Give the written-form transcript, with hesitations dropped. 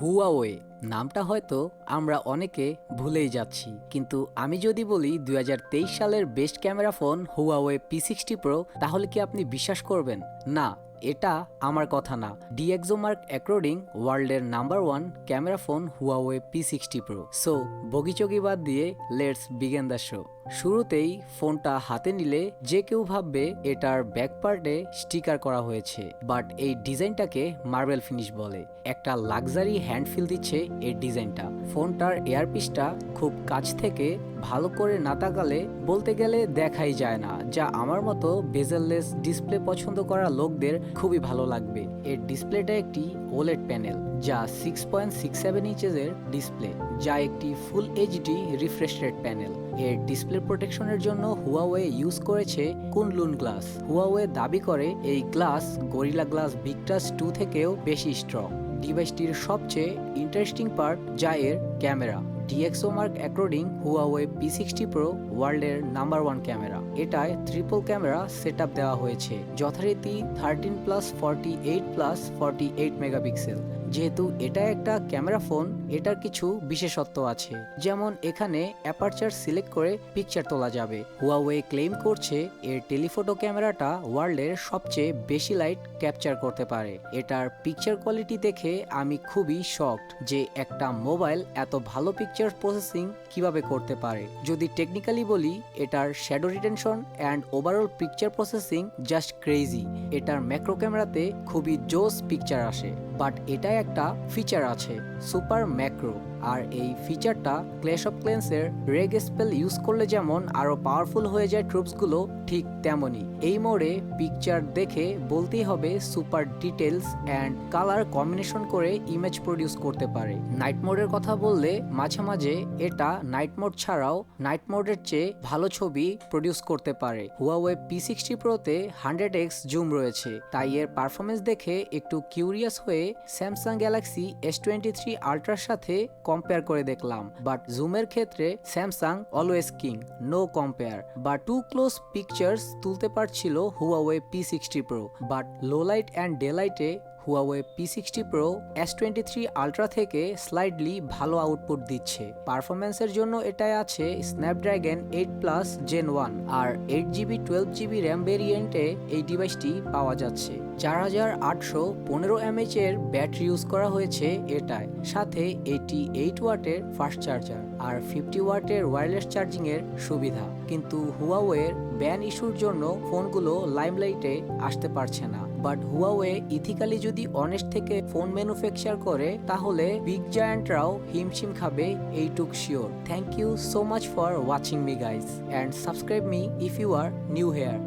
Huawei নামটা হয়তো আমরা অনেকে ভুলেই যাচ্ছি, কিন্তু আমি যদি বলি 2023 সালের best camera phone Huawei P60 Pro, তাহলে কি আপনি বিশ্বাস করবেন? না, এটা আমার কথা না। ডিএক্সোমার্ক অ্যাকর্ডিং ওয়ার্ল্ডের number 1 camera phone Huawei P60 Pro। So বগিচগি বাদ দিয়ে লেটস বিগিন দ্য শো। শুরুতেই ফোনটা হাতে নিলে যে কেউ ভাববে এটার ব্যাক পার্টে স্টিকার করা হয়েছে, বাট এই ডিজাইনটাকে মার্বেল ফিনিশ বলে। একটা লাক্সারি হ্যান্ড ফিল দিচ্ছে এই ডিজাইনটা। ফোনটার এয়ারপিসটা খুব কাছ থেকে ভালো করে না তাকালে বলতে গেলে দেখাই যায় না, যা আমার মতো বেজেললেস ডিসপ্লে পছন্দ করা লোকদের খুবই ভালো লাগবে। এর ডিসপ্লেটা একটি ওলেড প্যানেল, যা 6.67 ইঞ্চেসের ডিসপ্লে, যা একটি full HD refresh rate panel. এর ডিসপ্লে প্রোটেকশনের জন্য হুয়াওয়ে ইউজ করেছে কুনলুন গ্লাস। হুয়াওয়ে দাবি করে এই গ্লাস গরিলা গ্লাস ভিক্টাস 2 থেকেও বেশি স্ট্রং। ডিভাইসটির সবচেয়ে ইন্টারেস্টিং পার্ট যা এর camera. DXOMARK according Huawei P60 Pro ওয়ার্ল্ডের নাম্বার 1 ক্যামেরা। এটায় ট্রিপল ক্যামেরা সেটআপ দেওয়া হয়েছে, যথারীতি 13+48+48 মেগাপিক্সেল। যেহেতু এটা একটা ক্যামেরা ফোন, এটার কিছু বিশেষত্ব আছে, যেমন এখানে অ্যাপারচার সিলেক্ট করে পিকচার তোলা যাবে। হুয়াওয়ে ক্লেম করছে এর টেলিফোটো ক্যামেরাটা ওয়ার্ল্ডের সবচেয়ে বেশি লাইট ক্যাপচার করতে পারে। এটার পিকচার কোয়ালিটি দেখে আমি খুবই শকড যে একটা মোবাইল এত ভালো পিকচার প্রসেসিং কিভাবে করতে পারে। যদি টেকনিক্যালি বলি, এটার shadow retention and overall picture processing just crazy. এটার ম্যাক্রো ক্যামেরাতে খুবই জোস পিকচার আসে, বাট এটা একটা ফিচার আছে সুপার ম্যাক্রো, আর এই ফিচারটা ক্ল্যাশ অফ ক্লেন্সের রেগ স্পেল ইউজ করলে যেমন আরো পাওয়ারফুল হয়ে যায় ট্রুপসগুলো, ঠিক তেমনই এই মোডে পিকচার দেখে বলতেই হবে super details and colour combination করে ইমেজ প্রডিউস করতে পারে। নাইট মোডের কথা বললে মাঝে মাঝে এটা নাইট মোড ছাড়াও নাইট মোডের চেয়ে ভালো ছবি প্রডিউস করতে পারে। হুয়াওয়ে P60 Pro-তে 100x জুম রয়েছে, তাই এর পারফরমেন্স দেখে একটু কিউরিয়াস হয়ে স্যামসাং গ্যালাক্সি S23 আল্ট্রার সাথে কম্পেয়ার করে দেখলাম। বাট জুমের ক্ষেত্রে Samsung always king, no compare. বা টু ক্লোজ পিকচার্স তুলতে পারছিল Huawei P60 Pro, but low light and ডে লাইটে Huawei P60 Pro S23 Ultra থেকে স্লাইডলি ভালো আউটপুট দিচ্ছে। পারফরমেন্সের জন্য এটায় আছে স্ন্যাপড্রাগন 8+ Gen 1 আর 8GB 12GB র্যাম ভেরিয়েন্টে এই ডিভাইসটি পাওয়া যাচ্ছে। 4815 mAh এর ব্যাটারি ইউজ করা হয়েছে এটায়, সাথে 88 ওয়াটের ফাস্ট চার্জার আর 50 ওয়াটের ওয়্যারলেস চার্জিং এর সুবিধা। কিন্তু হুয়াওয়ের ব্যান ইস্যুর জন্য ফোনগুলো লাইমলাইটে আসতে পারছে না। বাট হুয়াওয়ে ইথিক্যালি যদি অনেস্ট থেকে ফোন ম্যানুফ্যাকচার করে, তাহলে বিগ জায়ান্টরাও হিমশিম খাবে, এইটুক sure. Thank you so much for watching me guys, and subscribe me if you are new hair.